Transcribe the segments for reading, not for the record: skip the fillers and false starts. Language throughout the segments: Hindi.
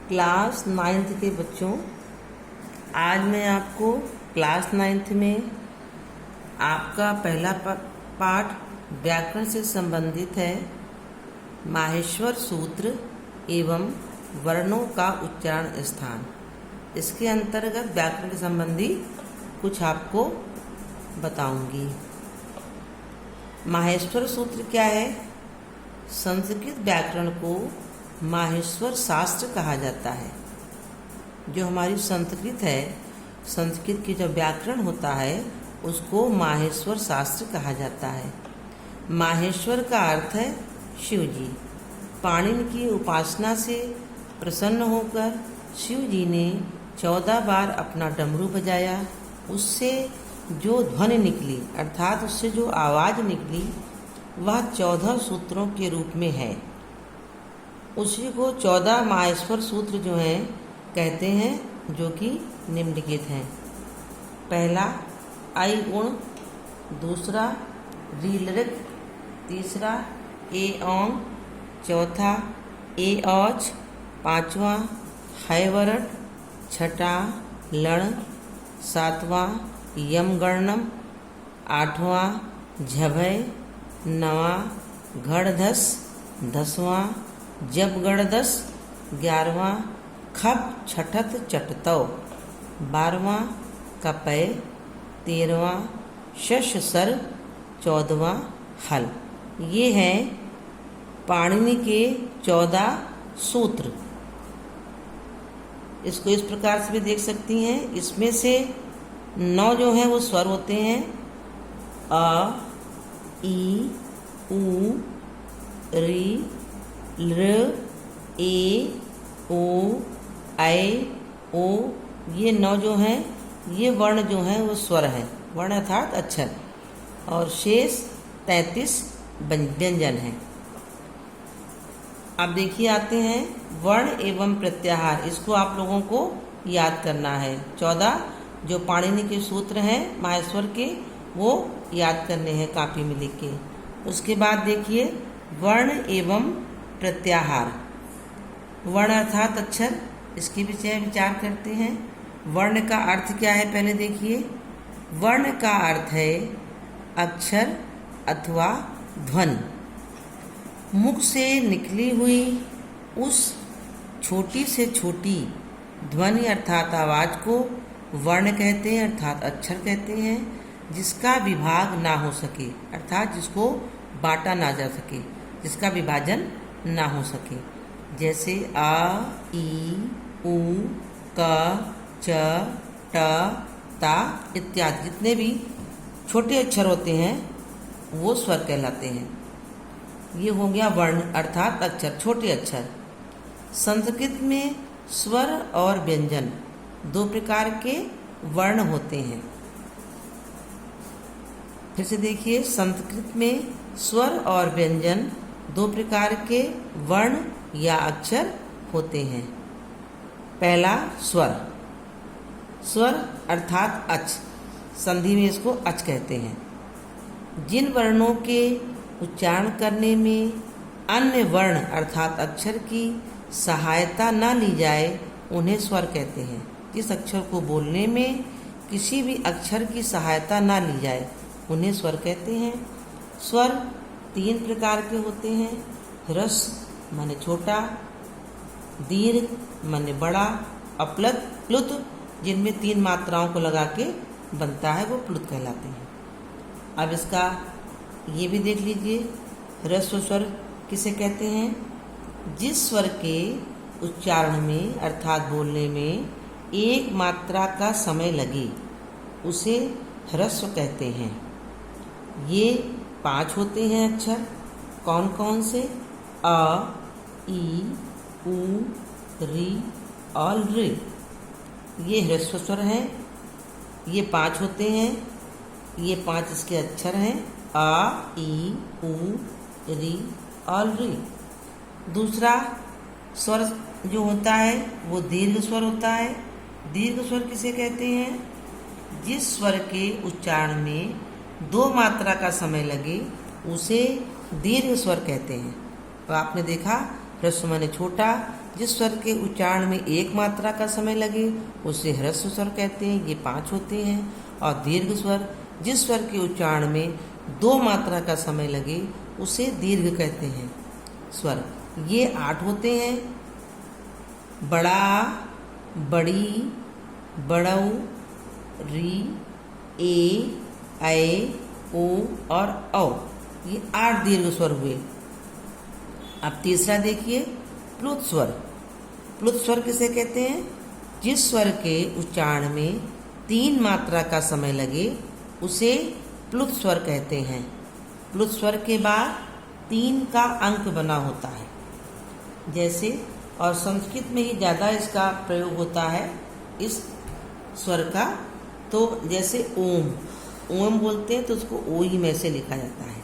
क्लास 9th के बच्चों, आज मैं आपको क्लास 9th में आपका पहला पाठ व्याकरण से संबंधित है। माहेश्वर सूत्र एवं वर्णों का उच्चारण स्थान, इसके अंतर्गत व्याकरण के संबंधी कुछ आपको बताऊंगी। माहेश्वर सूत्र क्या है? संस्कृत व्याकरण को माहेश्वर शास्त्र कहा जाता है। जो हमारी संस्कृत है, संस्कृत की जो व्याकरण होता है उसको माहेश्वर शास्त्र कहा जाता है। माहेश्वर का अर्थ है शिव जी। पाणिनि की उपासना से प्रसन्न होकर शिव जी ने 14 बार अपना डमरू बजाया। उससे जो ध्वनि निकली अर्थात उससे जो आवाज़ निकली वह 14 सूत्रों के रूप में है। उसी को 14 माहेश्वर सूत्र जो हैं कहते हैं, जो कि निम्नलिखित हैं। पहला आई गुण, दूसरा रीलृक, तीसरा ए ओंग, चौथा ए औच, पांचवा हैवरट, छठा लण, सातवां यमगणनम, आठवां झभय, नवां घड़धस, 10वां जबगणदस, 11वां खप छठत चटतव, 12वां कपय, 13वां शश सर, 14वां हल। ये हैं पाणिनि के 14 सूत्र। इसको इस प्रकार से भी देख सकती हैं। इसमें से 9 जो हैं वो स्वर होते हैं। अ, ई, उ, री, लृ, ए, ओ, ऐ, ओ। ये 9 जो हैं ये वर्ण जो हैं वो स्वर हैं, वर्ण अर्थात अक्षर, और शेष 33 व्यंजन हैं। अब देखिए आते हैं वर्ण एवं प्रत्याहार। इसको आप लोगों को याद करना है। 14 जो पाणिनि के सूत्र हैं माहेश्वर के, वो याद करने हैं कापी में लिख के। उसके बाद देखिए वर्ण एवं प्रत्याहार। वर्ण अर्थात अक्षर, इसके विषय विचार करते हैं। वर्ण का अर्थ क्या है पहले देखिए। वर्ण का अर्थ है अक्षर अथवा ध्वनि। मुख से निकली हुई उस छोटी से छोटी ध्वनि अर्थात आवाज़ को वर्ण कहते हैं, अर्थात अक्षर कहते हैं, जिसका विभाग ना हो सके, अर्थात जिसको बांटा ना जा सके, जिसका विभाजन ना हो सके। जैसे आ, ई, उ, क, च, ट, ता इत्यादि जितने भी छोटे अक्षर होते हैं वो स्वर कहलाते हैं। ये हो गया वर्ण अर्थात अक्षर, छोटे अक्षर। संस्कृत में स्वर और व्यंजन 2 प्रकार के वर्ण होते हैं। फिर से देखिए, संस्कृत में स्वर और व्यंजन 2 प्रकार के वर्ण या अक्षर होते हैं। पहला स्वर। स्वर अर्थात अच, संधि में इसको अच कहते हैं। जिन वर्णों के उच्चारण करने में अन्य वर्ण अर्थात अक्षर की सहायता न ली जाए उन्हें स्वर कहते हैं। जिस अक्षर को बोलने में किसी भी अक्षर की सहायता न ली जाए उन्हें स्वर कहते हैं। स्वर 3 प्रकार के होते हैं। ह्रस्व माने छोटा, दीर्घ माने बड़ा, अपलत प्लुत जिनमें 3 मात्राओं को लगा के बनता है वो प्लुत कहलाते हैं। अब इसका ये भी देख लीजिए, ह्रस्व स्वर किसे कहते हैं? जिस स्वर के उच्चारण में अर्थात बोलने में 1 मात्रा का समय लगे उसे ह्रस्व कहते हैं। ये 5 होते हैं अक्षर। कौन कौन से? अ, ई, उ, री और ऋ। ये ह्रस्व स्वर हैं। ये 5 होते हैं। ये 5 इसके अक्षर हैं। आ, ई, उ, री और ऋ। दूसरा स्वर जो होता है वो दीर्घ स्वर होता है। दीर्घ स्वर किसे कहते हैं? जिस स्वर के उच्चारण में 2 मात्रा का समय लगे उसे दीर्घ स्वर कहते हैं। तो आपने देखा ह्रस्व माने छोटा, जिस स्वर के उच्चारण में एक मात्रा का समय लगे उसे ह्रस्व स्वर कहते हैं, ये 5 होते हैं। और दीर्घ स्वर, जिस स्वर के उच्चारण में 2 मात्रा का समय लगे उसे दीर्घ कहते हैं स्वर, ये 8 होते हैं। बड़ा, बड़ी, बड़ऊ, री, ए, ओ और औ, ये 8 दीर्घ स्वर हुए। अब तीसरा देखिए, प्लुत स्वर। प्लुत स्वर किसे कहते हैं? जिस स्वर के उच्चारण में 3 मात्रा का समय लगे उसे प्लुत स्वर कहते हैं। प्लुत स्वर के बाद 3 का अंक बना होता है। जैसे, और संस्कृत में ही ज़्यादा इसका प्रयोग होता है इस स्वर का, तो जैसे ओम, ओम बोलते हैं तो उसको ओ ही में से लिखा जाता है।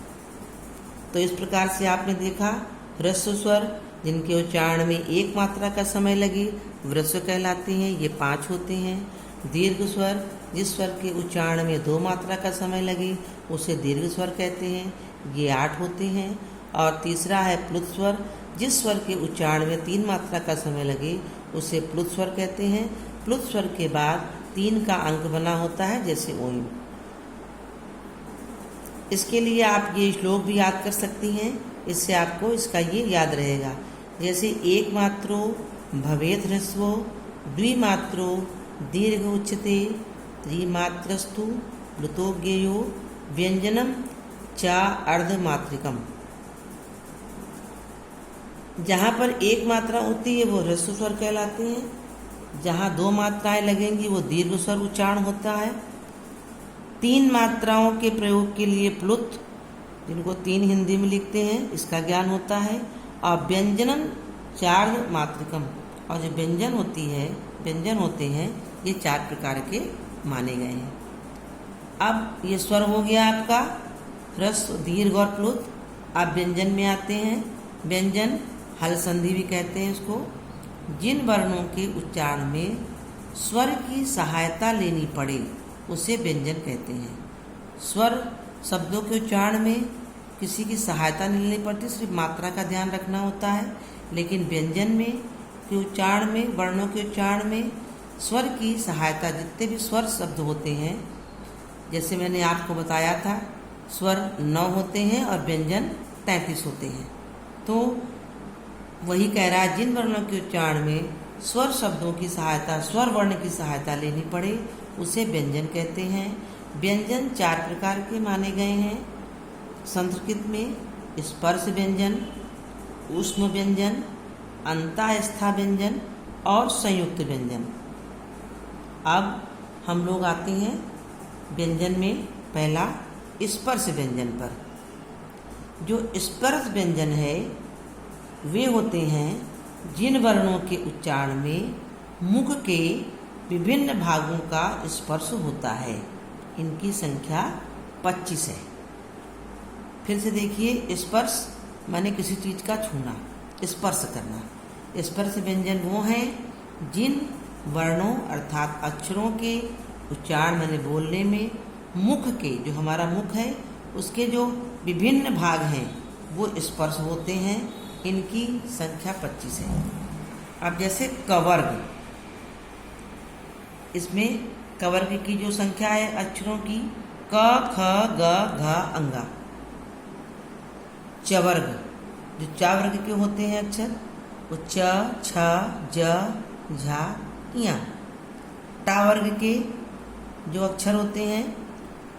तो इस प्रकार से आपने देखा, ह्रस्व स्वर जिनके उच्चारण में 1 मात्रा का समय लगे ह्रस्व कहलाते हैं, ये 5 होते हैं। दीर्घ स्वर, जिस स्वर के उच्चारण में 2 मात्रा का समय लगे उसे दीर्घ स्वर कहते हैं, ये 8 होते हैं। और तीसरा है प्लुत स्वर, जिस स्वर के उच्चारण में 3 मात्रा का समय लगे उसे प्लुत स्वर कहते हैं। प्लुत स्वर के बाद 3 का अंक बना होता है, जैसे ओम। इसके लिए आप ये श्लोक भी याद कर सकती हैं, इससे आपको इसका ये याद रहेगा। जैसे एक मात्रो भवेत् ह्रस्वो, द्विमात्रो दीर्घ उच्यते, त्रिमात्रस्तु प्लुतो ज्ञेयो, व्यंजनम च अर्धमात्रिकम। जहाँ पर 1 मात्रा होती है वो ह्रस्व स्वर कहलाते हैं, जहाँ 2 मात्राएं लगेंगी वो दीर्घ स्वर उच्चारण होता है। 3 मात्राओं के प्रयोग के लिए प्लुत, जिनको 3 हिंदी में लिखते हैं, इसका ज्ञान होता है। और व्यंजनम चार्ध मात्रिकम, और जो व्यंजन होते हैं ये 4 प्रकार के माने गए हैं। अब ये स्वर हो गया आपका ह्रस्व, दीर्घ और प्लुत। अब व्यंजन में आते हैं। व्यंजन हल संधि भी कहते हैं इसको, जिन वर्णों के उच्चारण में स्वर की सहायता लेनी पड़े उसे व्यंजन कहते हैं। स्वर शब्दों के उच्चारण में किसी की सहायता नहीं लेनी पड़ती, सिर्फ मात्रा का ध्यान रखना होता है। लेकिन व्यंजन में के उच्चारण में, वर्णों के उच्चारण में स्वर की सहायता, जितने भी स्वर शब्द होते हैं, जैसे मैंने आपको बताया था, स्वर 9 होते हैं और व्यंजन 33 होते हैं। तो वही कह रहा है, जिन वर्णों के उच्चारण में स्वर शब्दों की सहायता, स्वर वर्ण की सहायता लेनी पड़े उसे व्यंजन कहते हैं। व्यंजन 4 प्रकार के माने गए हैं संस्कृत में: स्पर्श व्यंजन, ऊष्म व्यंजन, अंतःस्था व्यंजन और संयुक्त व्यंजन। अब हम लोग आते हैं व्यंजन में पहला स्पर्श व्यंजन पर। जो स्पर्श व्यंजन है वे होते हैं जिन वर्णों के उच्चारण में मुख के विभिन्न भागों का स्पर्श होता है। इनकी संख्या 25 है। फिर से देखिए, स्पर्श माने किसी चीज़ का छूना, स्पर्श करना। स्पर्श व्यंजन वो हैं जिन वर्णों अर्थात अक्षरों के उच्चारण माने बोलने में मुख के, जो हमारा मुख है उसके जो विभिन्न भाग हैं वो स्पर्श होते हैं। इनकी संख्या 25 है। अब जैसे कवर्ग, इसमें कवर्ग की जो संख्या है अक्षरों की, क, ख, ग, घ, अंगा। चवर्ग, जो चा वर्ग के होते हैं अक्षर, वो च, छ, ज, झा, या। टा वर्ग के जो अक्षर होते हैं,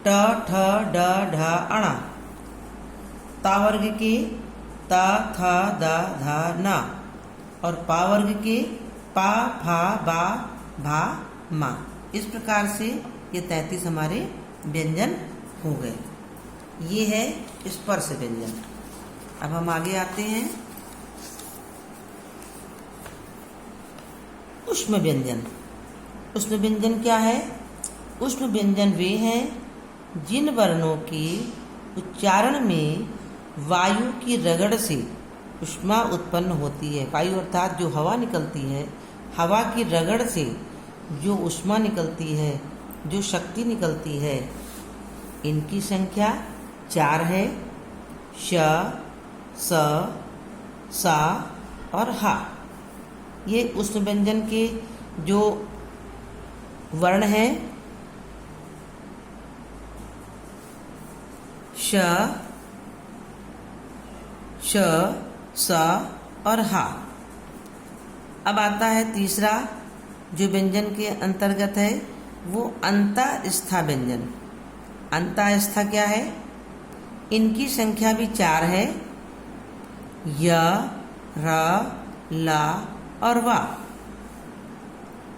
ट, ठ, ड, ढ, अणा। ता वर्ग के ता, थ, द, ध, न। और पा वर्ग के पा, फा, बा, भा, मा। इस प्रकार से ये 33 हमारे व्यंजन हो गए। ये है स्पर्श व्यंजन। अब हम आगे आते हैं ऊष्म व्यंजन। ऊष्म व्यंजन क्या है? ऊष्म व्यंजन वे हैं जिन वर्णों के उच्चारण में वायु की रगड़ से ऊष्मा उत्पन्न होती है। वायु अर्थात जो हवा निकलती है, हवा की रगड़ से जो ऊष्मा निकलती है, जो शक्ति निकलती है, इनकी संख्या 4 है। श, स, सा और हा। ये ऊष्म व्यंजन के जो वर्ण हैं श, श, स और हा। अब आता है तीसरा जो व्यंजन के अंतर्गत है वो अंतःस्था व्यंजन। अंतःस्था क्या है? इनकी संख्या भी 4 है, य, र, ल और व।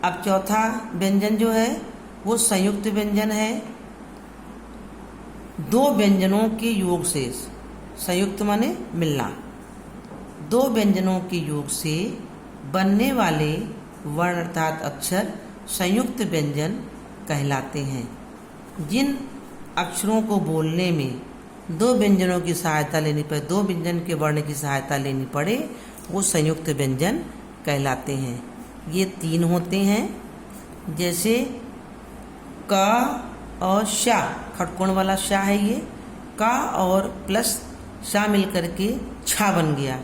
अब चौथा व्यंजन जो है वो संयुक्त व्यंजन है। 2 व्यंजनों के योग से, संयुक्त माने मिलना, 2 व्यंजनों के योग से बनने वाले वर्ण अर्थात अक्षर संयुक्त व्यंजन कहलाते हैं। जिन अक्षरों को बोलने में 2 व्यंजनों की सहायता लेनी पड़े, 2 व्यंजन के वर्ण की सहायता लेनी पड़े, वो संयुक्त व्यंजन कहलाते हैं। ये 3 होते हैं, जैसे क और शा, खटकोण वाला शा है ये, का और प्लस शा मिलकर के छा बन गया।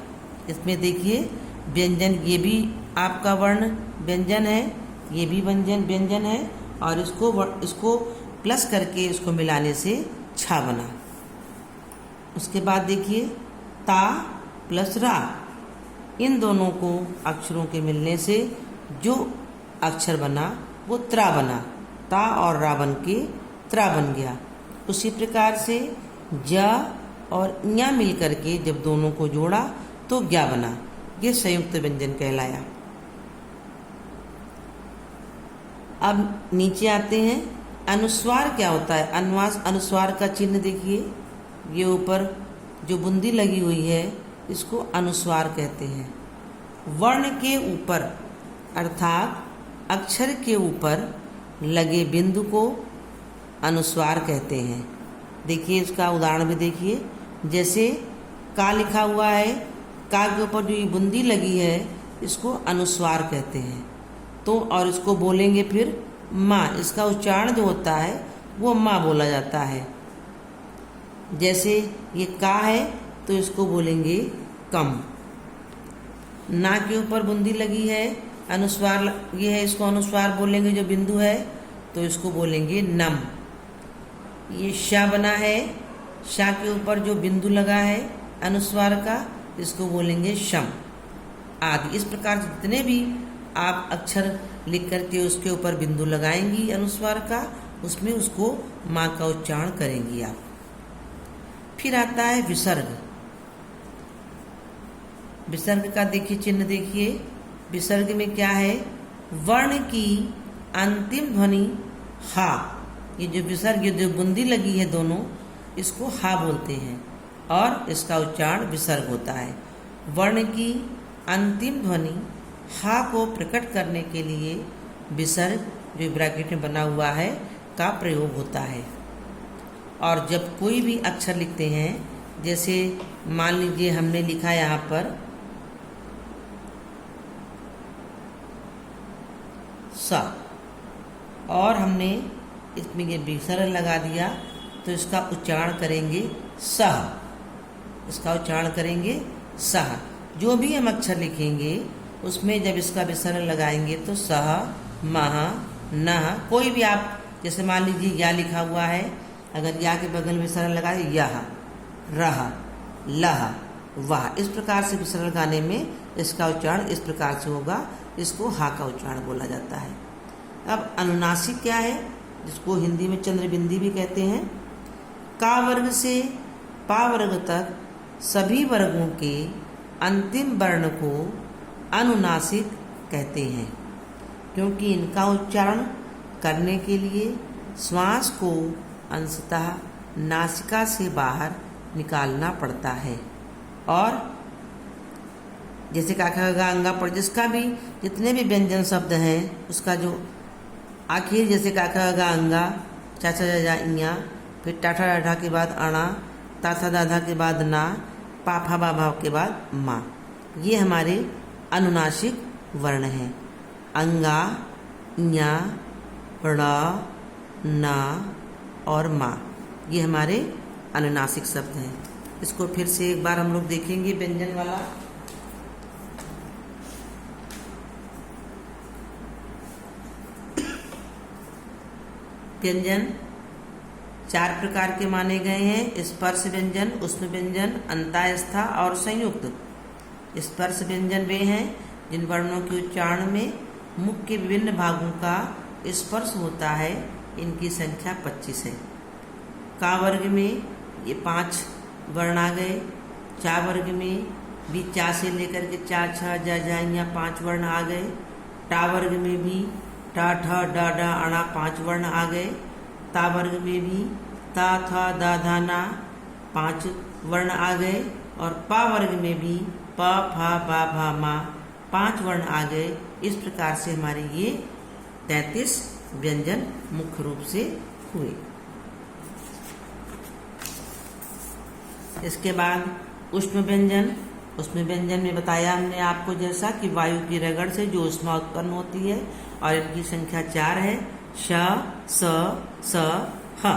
इसमें देखिए व्यंजन, ये भी आपका वर्ण व्यंजन है, ये भी व्यंजन है और इसको प्लस करके इसको मिलाने से छा बना। उसके बाद देखिए ता प्लस रा, इन दोनों को अक्षरों के मिलने से जो अक्षर बना वो त्रा बना। ता और रा बन के त्रा बन गया। उसी प्रकार से ज और ञ मिल करके जब दोनों को जोड़ा तो ज्ञा बना। ये संयुक्त व्यंजन कहलाया। अब नीचे आते हैं, अनुस्वार क्या होता है? अनुस्वार का चिन्ह देखिए, ये ऊपर जो बूंदी लगी हुई है इसको अनुस्वार कहते हैं। वर्ण के ऊपर अर्थात अक्षर के ऊपर लगे बिंदु को अनुस्वार कहते हैं। देखिए इसका उदाहरण भी देखिए, जैसे का लिखा हुआ है, का के ऊपर जो ये बूंदी लगी है इसको अनुस्वार कहते हैं। तो और इसको बोलेंगे फिर माँ, इसका उच्चारण जो होता है वो माँ बोला जाता है। जैसे ये का है तो इसको बोलेंगे कम। ना के ऊपर बूंदी लगी है, अनुस्वार ये है, इसको अनुस्वार बोलेंगे जो बिंदु है, तो इसको बोलेंगे नम। ये शा बना है, शा के ऊपर जो बिंदु लगा है अनुस्वार का, इसको बोलेंगे शम आदि। इस प्रकार से जितने भी आप अक्षर लिख करके उसके ऊपर बिंदु लगाएंगी अनुस्वार का, उसमें उसको माँ का उच्चारण करेंगी आप। फिर आता है विसर्ग। विसर्ग का देखिए चिन्ह देखिए, विसर्ग में क्या है? वर्ण की अंतिम ध्वनि हा, ये जो विसर्ग, ये जो बूंदी लगी है दोनों, इसको हा बोलते हैं और इसका उच्चारण विसर्ग होता है। वर्ण की अंतिम ध्वनि हा को प्रकट करने के लिए विसर्ग, जो ब्रैकेट में बना हुआ है, का प्रयोग होता है। और जब कोई भी अक्षर लिखते हैं, जैसे मान लीजिए हमने लिखा यहाँ पर सा और हमने इसमें ये विसर्ग लगा दिया, तो इसका उच्चारण करेंगे सह, इसका उच्चारण करेंगे सह। जो भी हम अक्षर लिखेंगे उसमें जब इसका विसर्ग लगाएंगे तो सह, मह, नह, कोई भी आप, जैसे मान लीजिए या लिखा हुआ है, अगर या के बगल में विसर्ग लगाए यह, रह, लह, वाह, इस प्रकार से विसर्ग लगाने में इसका उच्चारण इस प्रकार से होगा, इसको हा का उच्चारण बोला जाता है। अब अनुनासिक क्या है, जिसको हिंदी में चंद्रबिंदी भी कहते हैं। का वर्ग से पा वर्ग तक सभी वर्गों के अंतिम वर्ण को अनुनासिक कहते हैं, क्योंकि इनका उच्चारण करने के लिए श्वास को अंशतः नासिका से बाहर निकालना पड़ता है। और जैसे काका गा अंगा पर, जिसका भी जितने भी व्यंजन शब्द हैं उसका जो आखिर, जैसे काका गा अंगा, चाचा जा इया, फिर टाठा डाठा के बाद अणा, ताथा दाधा के बाद ना, पाफा बाभा के बाद माँ, ये हमारे अनुनासिक वर्ण हैं। अंगा, ञा, ण, ना और माँ, ये हमारे अनुनासिक शब्द हैं। इसको फिर से एक बार हम लोग देखेंगे व्यंजन वाला। व्यंजन 4 प्रकार के माने गए हैं। स्पर्श व्यंजन, उष्ण व्यंजन, अंतःस्थ और संयुक्त। स्पर्श व्यंजन वे हैं जिन वर्णों के उच्चारण में मुख के विभिन्न भागों का स्पर्श होता है। इनकी संख्या 25 है। का वर्ग में ये 5 वर्ण आ गए। चा वर्ग में भी चा से लेकर के चा, छा, जा, जा यहाँ 5 वर्ण आ गए। टा वर्ग में भी टा, ठ, डा, डा, अणा 5 वर्ण आ गए। ता वर्ग में भी ता, था, दा, धा, ना 5 वर्ण आ गए। और पा वर्ग में भी प, फा, बा, भा, मा 5 वर्ण आ गए। इस प्रकार से हमारे ये 33 व्यंजन मुख्य रूप से हुए। इसके बाद उष्ण व्यंजन। उष्ण व्यंजन में बताया हमने आपको जैसा कि वायु की रगड़ से जो उष्मा उत्पन्न होती है और इनकी संख्या 4 है। श, स, ह।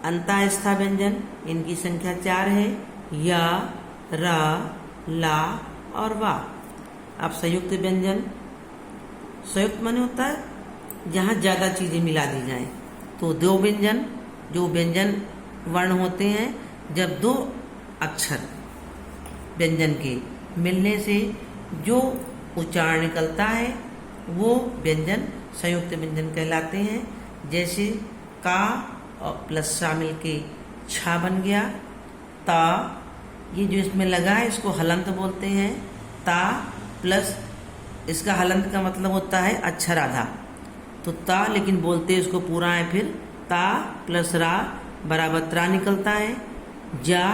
अंतःस्थ व्यंजन, इनकी संख्या 4 है। य, र, ला और वा। अब संयुक्त व्यंजन। संयुक्त माने होता है जहाँ ज्यादा चीजें मिला दी जाएं। तो 2 व्यंजन, जो व्यंजन वर्ण होते हैं जब 2 अक्षर व्यंजन के मिलने से जो उच्चारण निकलता है वो व्यंजन संयुक्त व्यंजन कहलाते हैं। जैसे का और प्लस शामिल के छा बन गया। ता, ये जो इसमें लगा है इसको हलंत बोलते हैं। ता प्लस इसका हलंत का मतलब होता है अक्षर आधा। तो ता लेकिन बोलते इसको पूरा है। फिर ता प्लस रा बराबर त्रा निकलता है। जा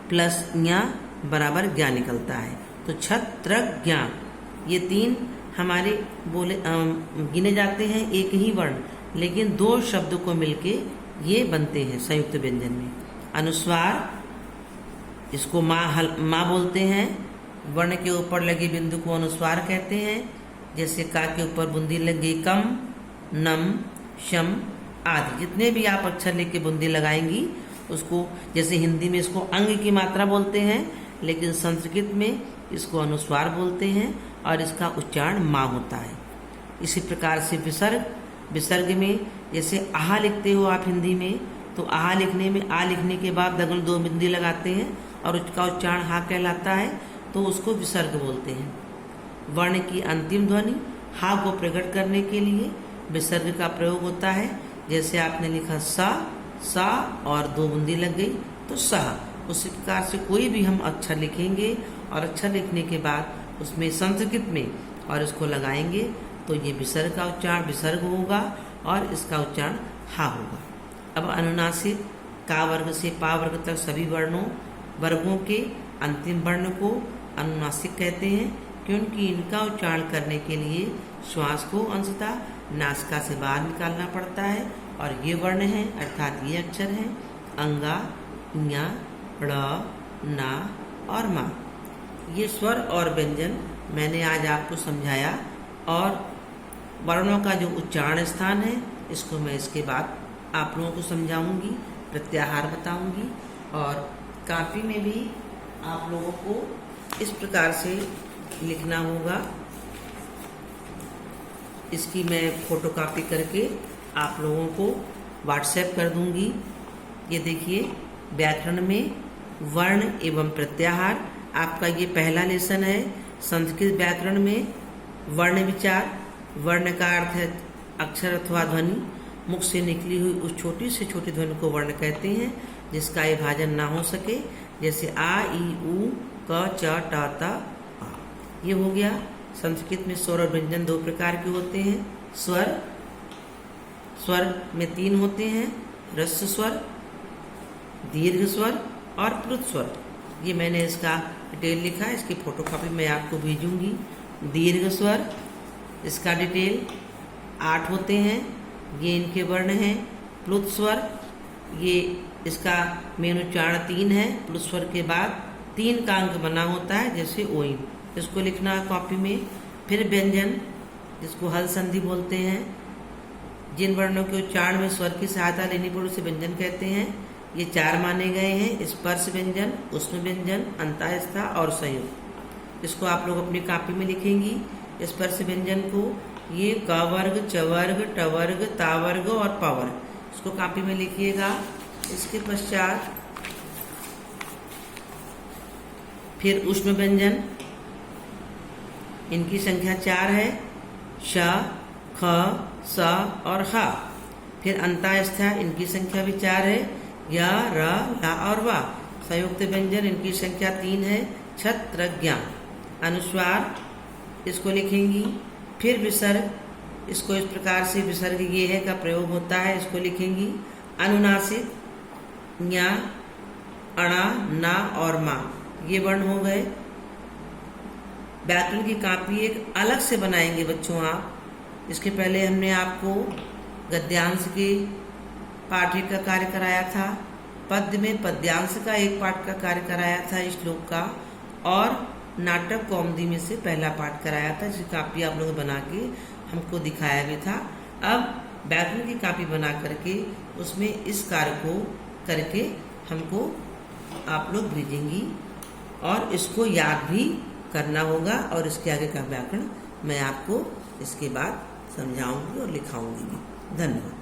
प्लस ज्ञा बराबर ज्ञा निकलता है। तो छत, त्रक, ज्ञा ये 3 हमारे बोले गिने जाते हैं एक ही वर्ण, लेकिन 2 शब्द को मिलके ये बनते हैं संयुक्त व्यंजन में। अनुस्वार, इसको माँ बोलते हैं। वर्ण के ऊपर लगे बिंदु को अनुस्वार कहते हैं। जैसे का के ऊपर बूंदी लगी, कम, नम, शम आदि जितने भी आप अक्षर लेके बूंदी लगाएंगी उसको, जैसे हिंदी में इसको अंग की मात्रा बोलते हैं, लेकिन संस्कृत में इसको अनुस्वार बोलते हैं और इसका उच्चारण माँ होता है। इसी प्रकार से विसर्ग। विसर्ग में जैसे आहा लिखते हो आप हिंदी में, तो आहा लिखने में आ लिखने के बाद दगल 2 बिंदी लगाते हैं और उसका उच्चारण हा कहलाता है, तो उसको विसर्ग बोलते हैं। वर्ण की अंतिम ध्वनि हा को प्रकट करने के लिए विसर्ग का प्रयोग होता है। जैसे आपने लिखा सा और 2 बूंदी लग गई तो सह। उसी प्रकार से कोई भी हम अक्षर लिखेंगे और अक्षर लिखने के बाद उसमें संस्कृत में और इसको लगाएंगे तो ये विसर्ग का उच्चारण विसर्ग होगा और इसका उच्चारण हा होगा। अब अनुनासिक। का वर्ग से पा वर्ग तक सभी वर्गों के अंतिम वर्ण को अनुनासिक कहते हैं, क्योंकि इनका उच्चारण करने के लिए श्वास को अंशतः नासिका से बाहर निकालना पड़ता है। और ये वर्ण हैं अर्थात ये अक्षर हैं अंगा, ञ, ड़, ना और मा। ये स्वर और व्यंजन मैंने आज आपको समझाया और वर्णों का जो उच्चारण स्थान है इसको मैं इसके बाद आप लोगों को समझाऊंगी, प्रत्याहार बताऊंगी। और कापी में भी आप लोगों को इस प्रकार से लिखना होगा। इसकी मैं फोटोकॉपी करके आप लोगों को व्हाट्सएप कर दूंगी। ये देखिए, व्याकरण में वर्ण एवं प्रत्याहार आपका ये पहला लेसन है। संस्कृत व्याकरण में वर्ण विचार। वर्ण का अर्थ है अक्षर अथवा ध्वनि। मुख से निकली हुई उस छोटी से छोटी ध्वनि को वर्ण कहते हैं जिसका विभाजन ना हो सके, जैसे आ, ई, उ, क, च, ट, त, आ। ये हो गया। संस्कृत में स्वर और व्यंजन 2 प्रकार के होते हैं। स्वर में 3 होते हैं, ह्रस्व स्वर, दीर्घ स्वर और प्लुत स्वर। ये मैंने इसका डिटेल लिखा है, इसकी फोटोकॉपी मैं आपको भेजूंगी। दीर्घ स्वर, इसका डिटेल 8 होते हैं, ये इनके वर्ण हैं। प्लुत स्वर, ये इसका मेन उच्चारण 3 है। प्लुत स्वर के बाद 3 का अंक बना होता है, जैसे ओइम। इसको लिखना है कॉपी में। फिर व्यंजन, जिसको हल संधि बोलते हैं। जिन वर्णों के उच्चारण में स्वर की सहायता लेनी पड़े उसे व्यंजन कहते हैं। ये 4 माने गए हैं, स्पर्श व्यंजन, उष्ण व्यंजन, अंतःस्थ और संयुक्त। इसको आप लोग अपनी कॉपी में लिखेंगी। स्पर्श व्यंजन को ये क वर्ग, च वर्ग, ट वर्ग, ता वर्ग और प वर्ग, इसको कॉपी में लिखिएगा। इसके पश्चात फिर ऊष्म व्यंजन, इनकी संख्या 4 है, श, ख, स और ह। फिर अंतास्थ, इनकी संख्या भी 4 है, य, र, ला और वा। संयुक्त व्यंजन, इनकी संख्या 3 है, छत्रज्ञ। अनुस्वार, इसको लिखेंगी। फिर विसर्ग, इसको इस प्रकार से विसर्ग ये है का प्रयोग होता है, इसको लिखेंगी। अनुनासिक, ञ, अणा, ना और मा, ये वर्ण हो गए। व्याकरण की कॉपी एक अलग से बनाएंगे बच्चों आप। इसके पहले हमने आपको गद्यांश के पाठ का कार्य कराया था, पद्य में पद्यांश का एक पाठ का कार्य कराया था श्लोक का, और नाटक कौमुदी में से पहला पाठ कराया था, जिसकी कॉपी आप लोग बना के हमको दिखाया भी था। अब व्याकरण की कॉपी बना करके उसमें इस कार्य को करके हमको आप लोग भेजेंगी, और इसको याद भी करना होगा, और इसके आगे का व्याकरण मैं आपको इसके बाद समझाऊंगी और लिखाऊंगी भी। धन्यवाद।